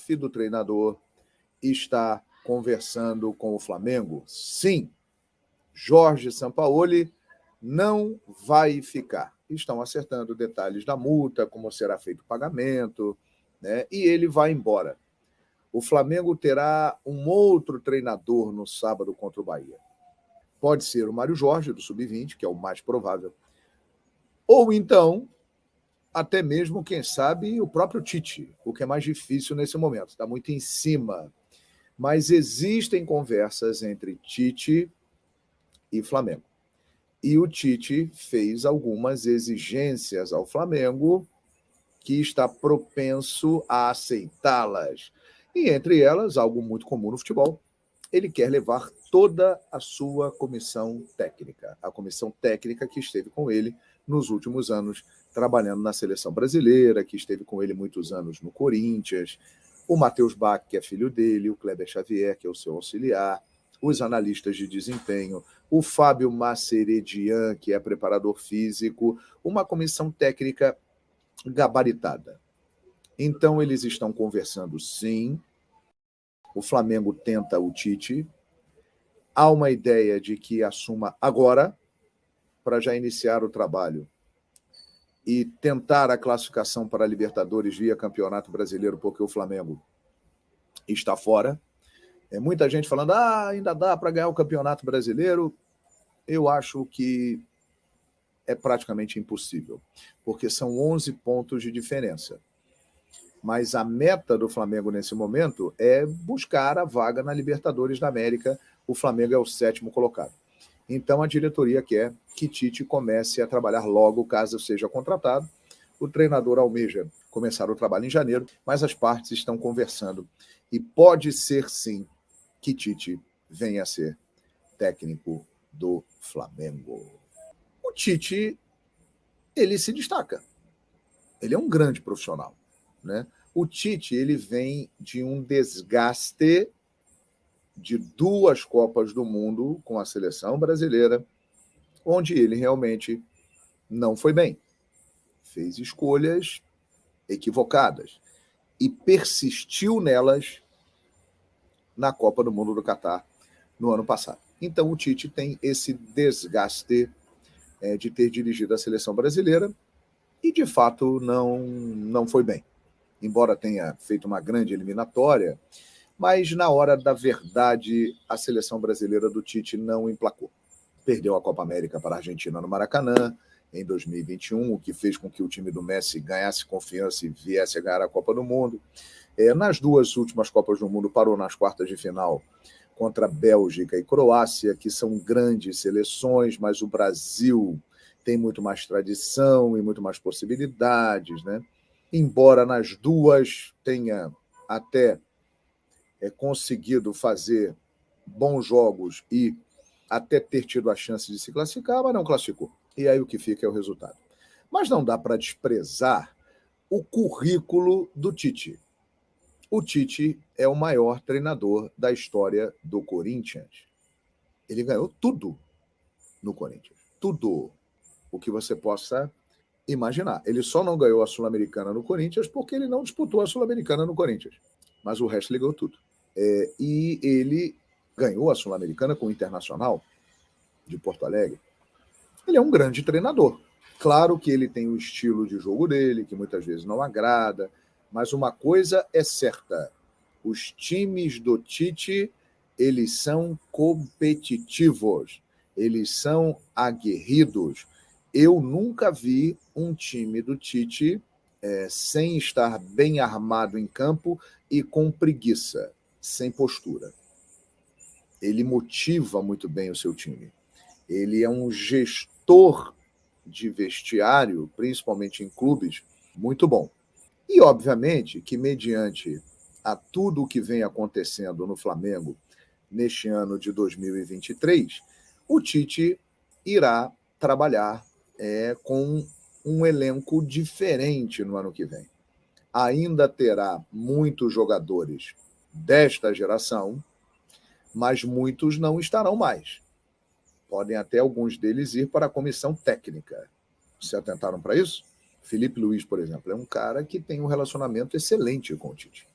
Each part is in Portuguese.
staff do treinador está conversando com o Flamengo? Sim. Jorge Sampaoli não vai ficar. Estão acertando detalhes da multa, como será feito o pagamento, né? E ele vai embora. O Flamengo terá um outro treinador no sábado contra o Bahia. Pode ser o Mário Jorge, do Sub-20, que é o mais provável. Ou então, até mesmo, quem sabe, o próprio Tite, o que é mais difícil nesse momento. Está muito em cima. Mas existem conversas entre Tite e Flamengo. E o Tite fez algumas exigências ao Flamengo que está propenso a aceitá-las. E entre elas, algo muito comum no futebol, ele quer levar toda a sua comissão técnica, a comissão técnica que esteve com ele nos últimos anos, trabalhando na seleção brasileira, que esteve com ele muitos anos no Corinthians, o Matheus Bach, que é filho dele, o Kleber Xavier, que é o seu auxiliar, os analistas de desempenho, o Fábio Maceredian, que é preparador físico, uma comissão técnica gabaritada. Então, eles estão conversando, sim. O Flamengo tenta o Tite. Há uma ideia de que assuma agora, para já iniciar o trabalho e tentar a classificação para a Libertadores via Campeonato Brasileiro, porque o Flamengo está fora. Muita gente falando, ainda dá para ganhar o Campeonato Brasileiro. Eu acho que é praticamente impossível, porque são 11 pontos de diferença. Mas a meta do Flamengo nesse momento é buscar a vaga na Libertadores da América. O Flamengo é o 7º colocado. Então a diretoria quer que Tite comece a trabalhar logo, caso seja contratado. O treinador almeja começar o trabalho em janeiro, mas as partes estão conversando. E pode ser, sim, que Tite venha a ser técnico do Flamengo. O Tite, ele se destaca. Ele é um grande profissional, né? O Tite, ele vem de um desgaste de 2 Copas do Mundo com a seleção brasileira, onde ele realmente não foi bem. Fez escolhas equivocadas e persistiu nelas na Copa do Mundo do Catar no ano passado. Então o Tite tem esse desgaste de ter dirigido a seleção brasileira e, de fato, não foi bem. Embora tenha feito uma grande eliminatória, mas na hora da verdade a seleção brasileira do Tite não emplacou. Perdeu a Copa América para a Argentina no Maracanã em 2021, o que fez com que o time do Messi ganhasse confiança e viesse a ganhar a Copa do Mundo. Nas 2 últimas Copas do Mundo parou nas quartas de final contra Bélgica e Croácia, que são grandes seleções, mas o Brasil tem muito mais tradição e muito mais possibilidades, né? Embora nas 2 tenha até conseguido fazer bons jogos e até ter tido a chance de se classificar, mas não classificou. E aí o que fica é o resultado. Mas não dá para desprezar o currículo do Tite. O Tite é o maior treinador da história do Corinthians. Ele ganhou tudo no Corinthians. Tudo o que você possa imaginar. Ele só não ganhou a Sul-Americana no Corinthians porque ele não disputou a Sul-Americana no Corinthians. Mas o resto ele ganhou tudo. E ele ganhou a Sul-Americana com o Internacional de Porto Alegre. Ele é um grande treinador. Claro que ele tem o estilo de jogo dele, que muitas vezes não agrada, mas uma coisa é certa: os times do Tite, eles são competitivos, eles são aguerridos. Eu nunca vi um time do Tite sem estar bem armado em campo e com preguiça, sem postura. Ele motiva muito bem o seu time. Ele é um gestor de vestiário, principalmente em clubes, muito bom. E, obviamente, que mediante a tudo o que vem acontecendo no Flamengo neste ano de 2023, o Tite irá trabalhar com um elenco diferente no ano que vem. Ainda terá muitos jogadores desta geração, mas muitos não estarão mais. Podem até alguns deles ir para a comissão técnica. Se atentaram para isso? Felipe Luiz, por exemplo, é um cara que tem um relacionamento excelente com o Tite.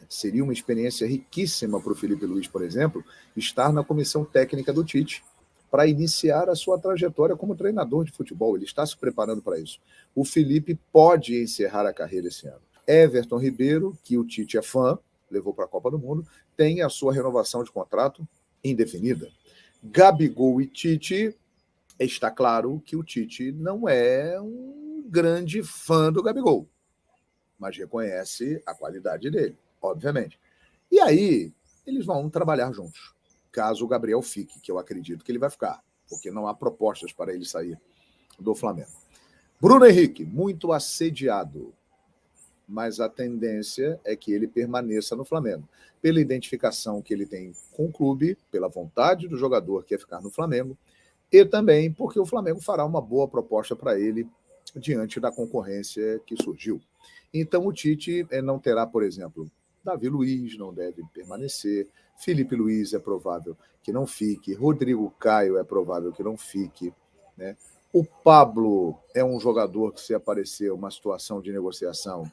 Seria uma experiência riquíssima para o Felipe Luiz, por exemplo, estar na comissão técnica do Tite para iniciar a sua trajetória como treinador de futebol. Ele está se preparando para isso. O Felipe pode encerrar a carreira esse ano. Everton Ribeiro, que o Tite é fã, levou para a Copa do Mundo, tem a sua renovação de contrato indefinida. Gabigol e Tite, está claro que o Tite não é um grande fã do Gabigol, mas reconhece a qualidade dele, obviamente. E aí, eles vão trabalhar juntos, caso o Gabriel fique, que eu acredito que ele vai ficar, porque não há propostas para ele sair do Flamengo. Bruno Henrique, muito assediado, mas a tendência é que ele permaneça no Flamengo, pela identificação que ele tem com o clube, pela vontade do jogador que é ficar no Flamengo, e também porque o Flamengo fará uma boa proposta para ele diante da concorrência que surgiu. Então o Tite não terá, por exemplo, Davi Luiz não deve permanecer, Felipe Luiz é provável que não fique, Rodrigo Caio é provável que não fique, né? O Pablo é um jogador que, se aparecer uma situação de negociação,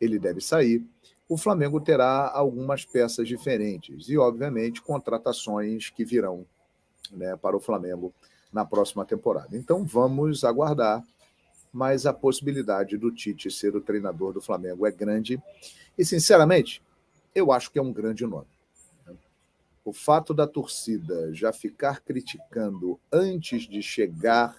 ele deve sair. O Flamengo terá algumas peças diferentes e, obviamente, contratações que virão, né, para o Flamengo na próxima temporada. Então, vamos aguardar, mas a possibilidade do Tite ser o treinador do Flamengo é grande e, sinceramente, eu acho que é um grande nome. O fato da torcida já ficar criticando antes de chegar,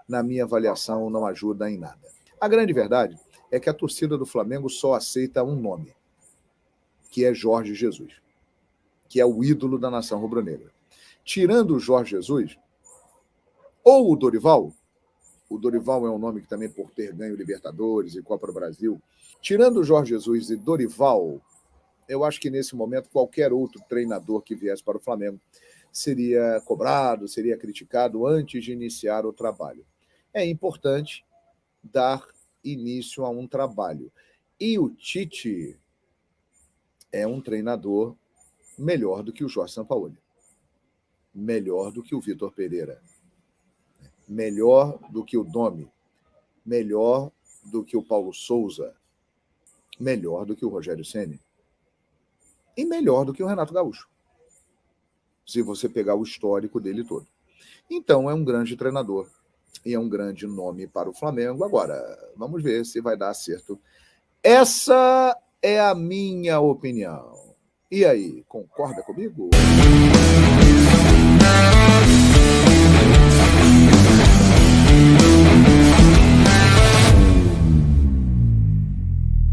na minha avaliação, não ajuda em nada. A grande verdade é que a torcida do Flamengo só aceita um nome, que é Jorge Jesus, que é o ídolo da nação rubro-negra. Tirando o Jorge Jesus, ou o Dorival é um nome que também, por ter ganho Libertadores e Copa do Brasil, tirando o Jorge Jesus e Dorival, eu acho que nesse momento qualquer outro treinador que viesse para o Flamengo seria cobrado, seria criticado antes de iniciar o trabalho. É importante dar início a um trabalho. E o Tite é um treinador melhor do que o Jorge Sampaoli, melhor do que o Vitor Pereira, melhor do que o Domi, melhor do que o Paulo Souza, melhor do que o Rogério Ceni e melhor do que o Renato Gaúcho, se você pegar o histórico dele todo. Então é um grande treinador e é um grande nome para o Flamengo. Agora, vamos ver se vai dar certo. Essa é a minha opinião. E aí, concorda comigo?